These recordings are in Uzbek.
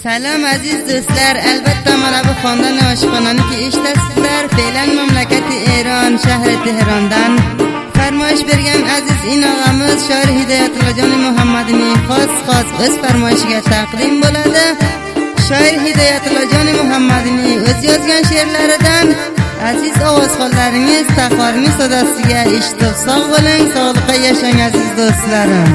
Salom aziz do'stlar, albatta mana bu xondan oshxonani ki eshitasizlar. Fe'lan mamlakati Eron shahri Tehrondan farmoyish bergan aziz inog'amiz shoir Hidoyatullajon Muhammadining xos o'z farmoyishiga taqdim bo'ladi. Shoir Hidoyatullajon Muhammadining o'z yozgan she'rlaridan aziz ovozxonlaringiz taxorning sadosiga eshitib sog' bo'ling, sog'likqa yashang aziz do'stlarim.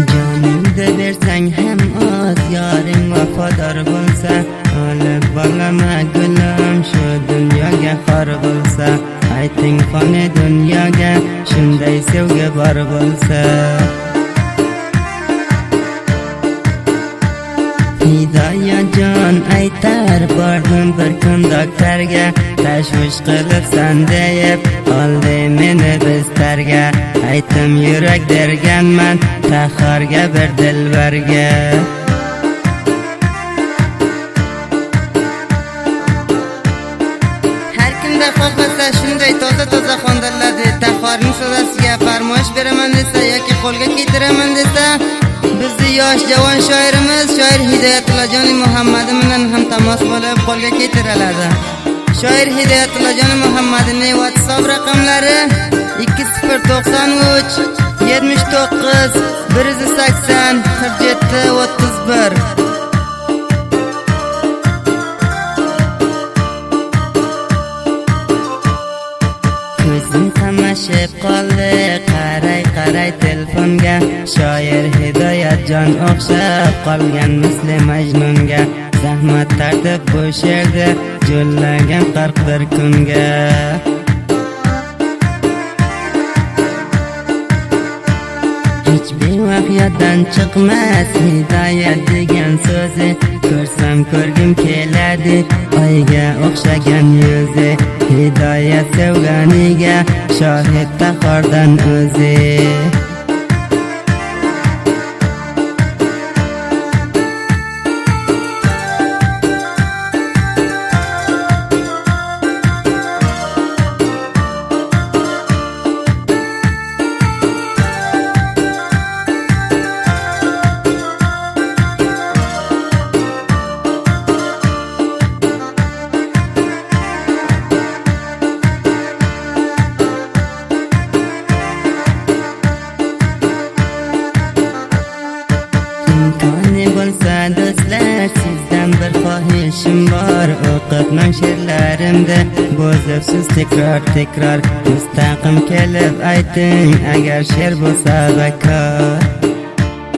Joningni bersang ham oz, yoring vafodor bo'lsa, olib borama gulim shu dunyoga xor bo'lsa. Ayting foni dunyoga shunday sevgi bor bo'lsa. Hidoyatjon aytar bordim bir kun doktorga, tashvish qilibsan deb oldi meni bistarga. Aytim yurak derganman taxorga bir dilbarga. Har kimda xohlasa shunday toza xondalarni taxorning sadosiga farmoyish beraman desa yoki qo'lga keltiraman desa, bizni yosh javon shoirimiz shoir Hidoyatullajon Muhammadi bilan ham tamas bo'lib qo'lga keltiriladi. Shoir Hidoyatullajon Muhammadining WhatsApp raqamlari 2093 79 180 47 31. Ko'zim qamashib qoldi, qaray telefonga. Shoir Hidoyatjon o'xshab qolgan misli Majnunga. Zahmat tartib bu she'rda jo'llagan 41 kunga. Hech bevaqt yoddan chiqmas hidoyat degan so'zi. Ko'rsam ko'rgim keladi oyga o'xshagan yuzi. Hidoyat sevganiga shohid taxordan o'zi. Do'stlar, sizdan bir xohishim bor, o'qitmang she'rlarimda bo'zibsiz takror mustaqim kelib ayting agar she'r bo'lsa bakor.